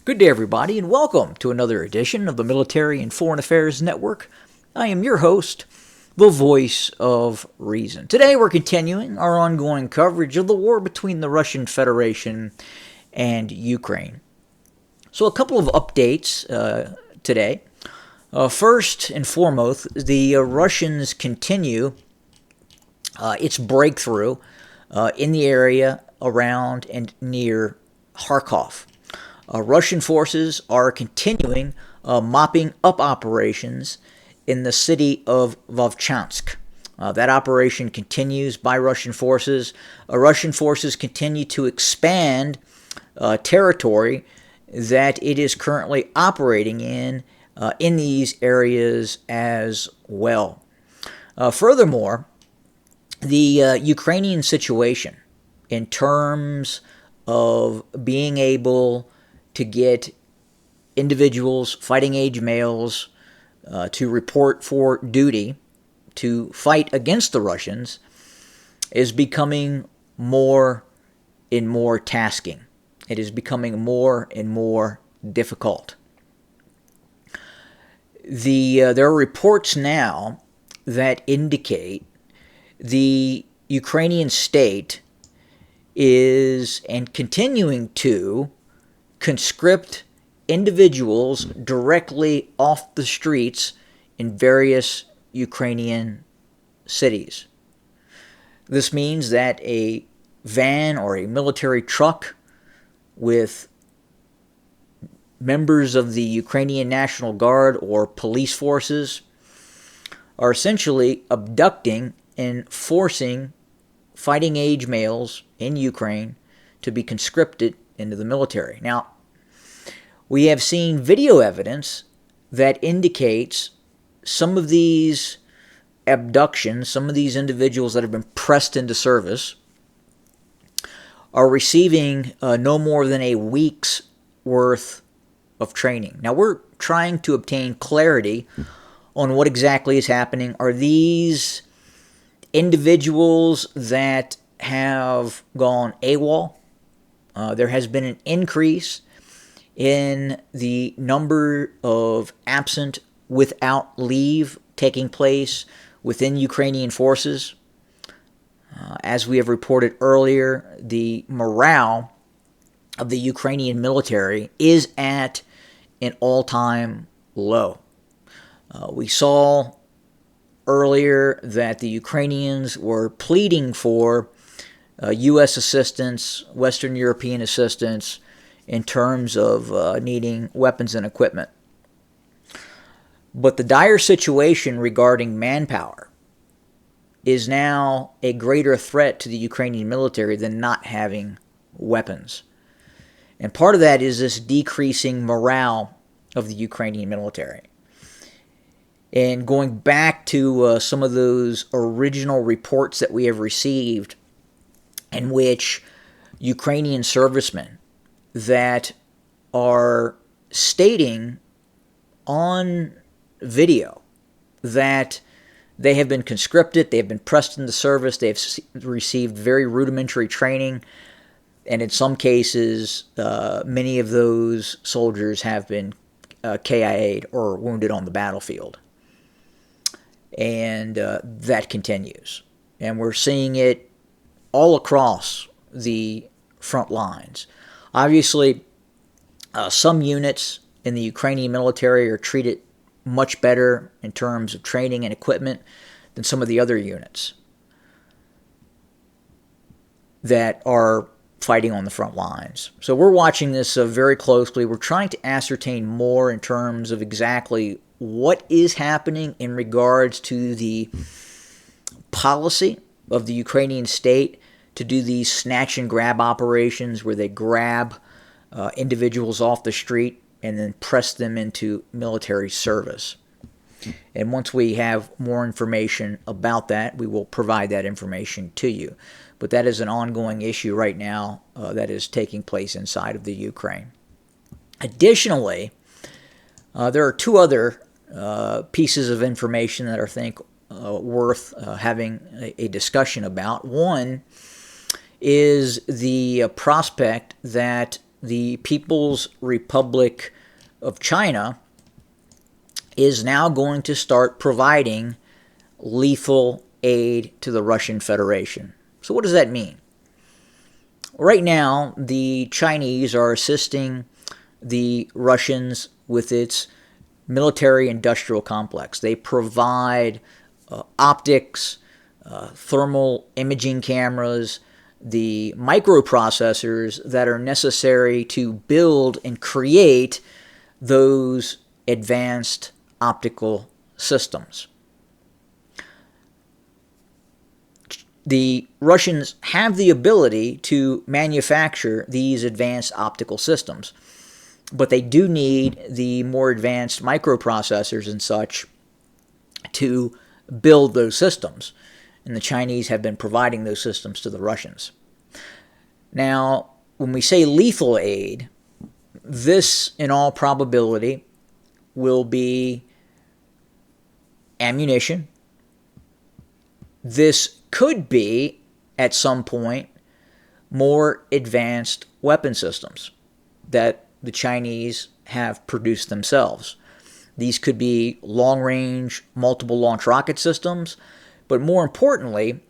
Good day, everybody, and welcome to another edition of the Military and Foreign Affairs Network. I am your host, the voice of reason. Today, we're continuing our ongoing coverage of the war between the Russian Federation and Ukraine. So, a couple of updates today. First and foremost, the Russians continue its breakthrough in the area around and near Kharkov. Russian forces are continuing mopping up operations in the city of Vovchansk. That operation continues by Russian forces. Russian forces continue to expand territory that it is currently operating in these areas as well. Furthermore, the Ukrainian situation in terms of being able to get individuals, fighting age males, to report for duty to fight against the Russians is becoming more and more tasking. It is becoming more and more difficult. There are reports now that indicate the Ukrainian state is and continuing to conscript individuals directly off the streets in various Ukrainian cities. This means that a van or a military truck with members of the Ukrainian National Guard or police forces are essentially abducting and forcing fighting age males in Ukraine to be conscripted into the military. Now, we have seen video evidence that indicates some of these abductions, some of these individuals that have been pressed into service, are receiving no more than a week's worth of training. Now, we're trying to obtain clarity on what exactly is happening. Are these individuals that have gone AWOL? There has been an increase in the number of absent without leave taking place within Ukrainian forces. As we have reported earlier, the morale of the Ukrainian military is at an all-time low. We saw earlier that the Ukrainians were pleading for U.S. assistance, Western European assistance, in terms of needing weapons and equipment. But the dire situation regarding manpower is now a greater threat to the Ukrainian military than not having weapons. And part of that is this decreasing morale of the Ukrainian military. And going back to some of those original reports that we have received, in which Ukrainian servicemen that are stating on video that they have been conscripted, they have been pressed into service, they have received very rudimentary training, and in some cases, many of those soldiers have been KIA'd or wounded on the battlefield. And that continues. And we're seeing it all across the front lines. Obviously, some units in the Ukrainian military are treated much better in terms of training and equipment than some of the other units that are fighting on the front lines. So we're watching this very closely. We're trying to ascertain more in terms of exactly what is happening in regards to the policy of the Ukrainian state to do these snatch and grab operations where they grab individuals off the street and then press them into military service. And once we have more information about that, we will provide that information to you. But that is an ongoing issue right now that is taking place inside of the Ukraine. Additionally, there are two other pieces of information that I think worth having a discussion about. One is the prospect that the People's Republic of China is now going to start providing lethal aid to the Russian Federation. So what does that mean? Right now, the Chinese are assisting the Russians with its military-industrial complex. They provide optics, thermal imaging cameras, the microprocessors that are necessary to build and create those advanced optical systems. The Russians have the ability to manufacture these advanced optical systems, but they do need the more advanced microprocessors and such to build those systems. And the Chinese have been providing those systems to the Russians. Now, when we say lethal aid, this, in all probability, will be ammunition. This could be, at some point, more advanced weapon systems that the Chinese have produced themselves. These could be long-range, multiple launch rocket systems, but more importantly,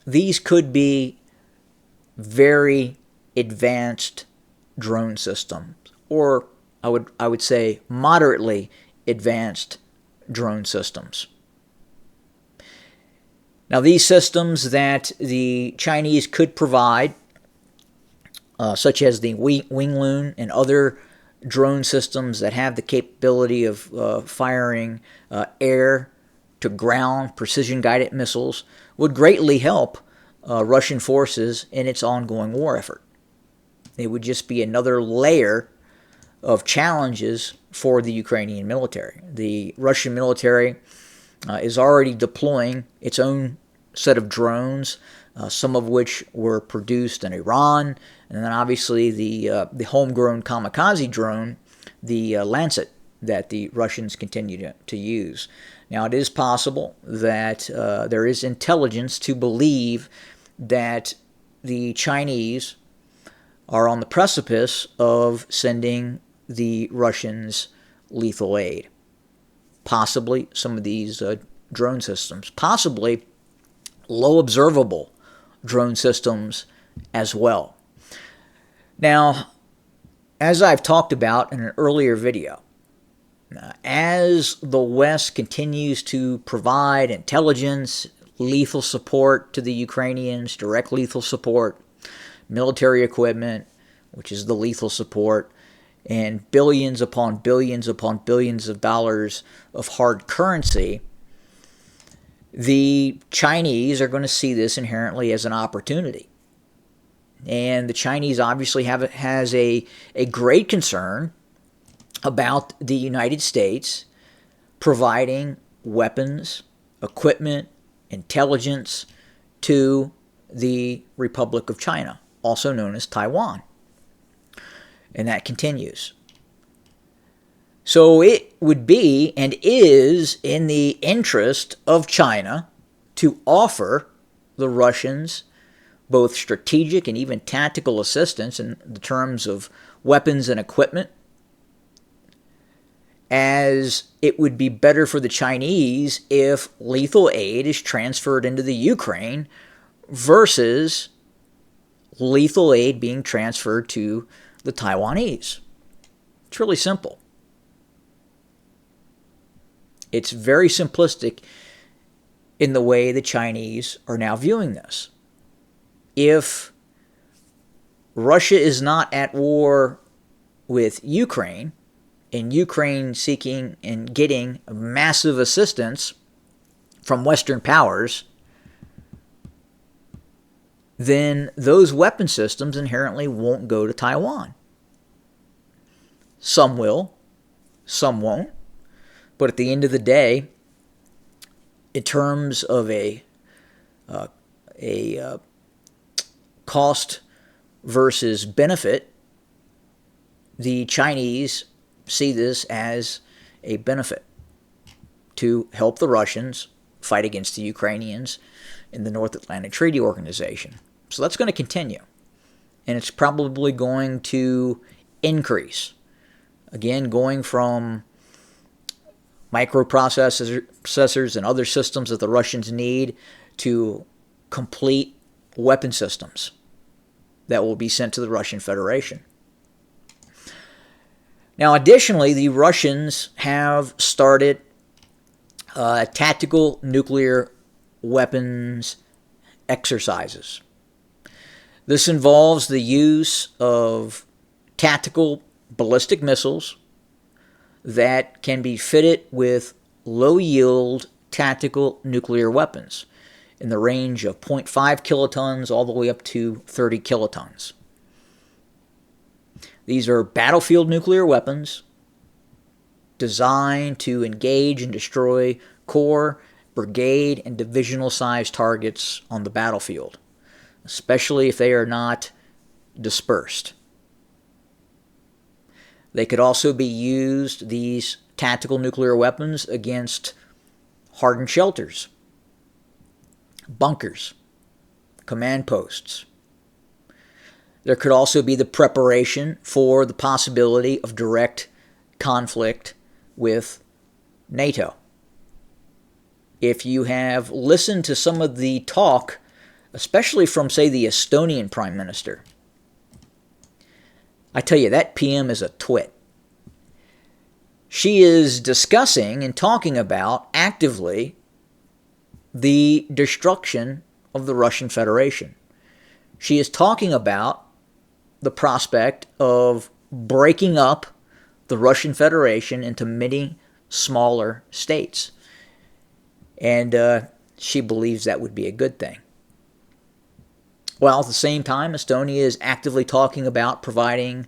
these could be very advanced drone systems, or I would say moderately advanced drone systems. Now, these systems that the Chinese could provide, such as the Wing Loon and other drone systems that have the capability of firing air-to-ground precision-guided missiles, would greatly help Russian forces in its ongoing war effort. It would just be another layer of challenges for the Ukrainian military. The Russian military is already deploying its own set of drones, some of which were produced in Iran, and then obviously the homegrown kamikaze drone, the Lancet, that the Russians continue to use. Now, it is possible that there is intelligence to believe that the Chinese are on the precipice of sending the Russians lethal aid. Possibly some of these drone systems, possibly low observable drone systems as well. Now, as I've talked about in an earlier video, as the West continues to provide intelligence, lethal support to the Ukrainians, direct lethal support, military equipment, which is the lethal support, and billions upon billions upon billions of dollars of hard currency, the Chinese are going to see this inherently as an opportunity. And the Chinese obviously has a great concern about the United States providing weapons, equipment, intelligence to the Republic of China, also known as Taiwan. And that continues. So it would be and is in the interest of China to offer the Russians both strategic and even tactical assistance in the terms of weapons and equipment, as it would be better for the Chinese if lethal aid is transferred into the Ukraine versus lethal aid being transferred to the Taiwanese. It's really simple. It's very simplistic in the way the Chinese are now viewing this. If Russia is not at war with Ukraine, and Ukraine seeking and getting massive assistance from Western powers, then those weapon systems inherently won't go to Taiwan. Some will, some won't. But at the end of the day, in terms of a cost versus benefit, the Chinese see this as a benefit to help the Russians fight against the Ukrainians in the North Atlantic Treaty Organization. So that's going to continue. and it's probably going to increase. Again, going from microprocessors and other systems that the Russians need to complete weapon systems that will be sent to the Russian Federation. Now, additionally, the Russians have started tactical nuclear weapons exercises. This involves the use of tactical ballistic missiles that can be fitted with low-yield tactical nuclear weapons in the range of 0.5 kilotons all the way up to 30 kilotons. These are battlefield nuclear weapons designed to engage and destroy corps, brigade, and divisional-sized targets on the battlefield, especially if they are not dispersed. They could also be used, these tactical nuclear weapons, against hardened shelters, bunkers, command posts. There could also be the preparation for the possibility of direct conflict with NATO. If you have listened to some of the talk, especially from, say, the Estonian Prime Minister, I tell you, that PM is a twit. She is discussing and talking about actively the destruction of the Russian Federation. She is talking about the prospect of breaking up the Russian Federation into many smaller states. And she believes that would be a good thing. While at the same time, Estonia is actively talking about providing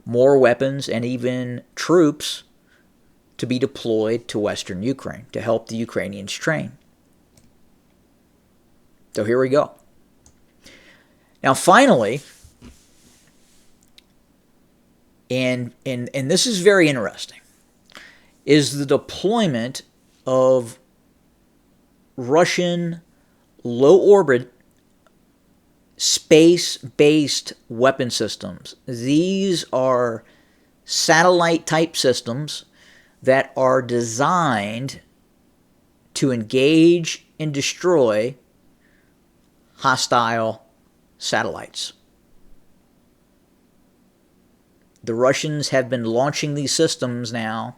more weapons and even troops to be deployed to Western Ukraine to help the Ukrainians train. So here we go. Now finally, and this is very interesting, is the deployment of Russian low-orbit space-based weapon systems. These are satellite-type systems that are designed to engage and destroy hostile satellites. The Russians have been launching these systems now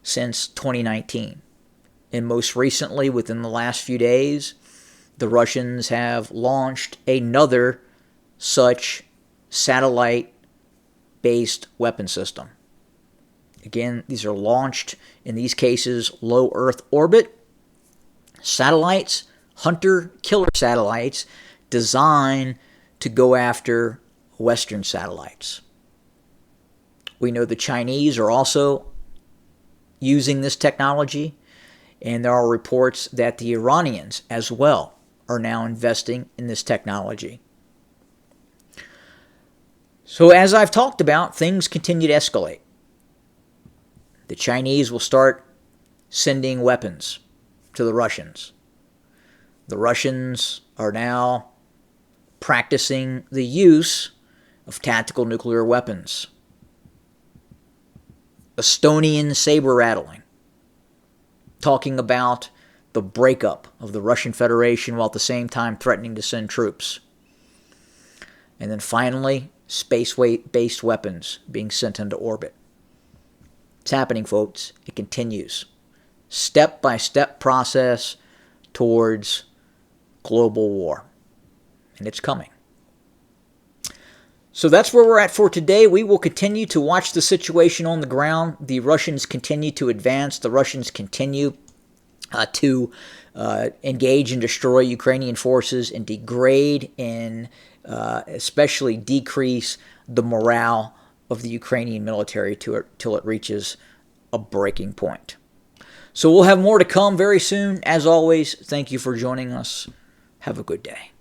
since 2019. And most recently, within the last few days, the Russians have launched another such satellite-based weapon system. Again, these are launched, in these cases, low Earth orbit satellites, hunter-killer satellites, designed to go after Western satellites. We know the Chinese are also using this technology, and there are reports that the Iranians as well are now investing in this technology. So as I've talked about, things continue to escalate. The Chinese will start sending weapons to the Russians. The Russians are now practicing the use of tactical nuclear weapons. Estonian saber rattling, talking about the breakup of the Russian Federation while at the same time threatening to send troops. And then finally, space-based weapons being sent into orbit. It's happening, folks. It continues. Step-by-step process towards global war. And it's coming. So that's where we're at for today. We will continue to watch the situation on the ground. The Russians continue to advance. The Russians continue to engage and destroy Ukrainian forces and degrade and especially decrease the morale of the Ukrainian military till it reaches a breaking point. So we'll have more to come very soon. As always, thank you for joining us. Have a good day.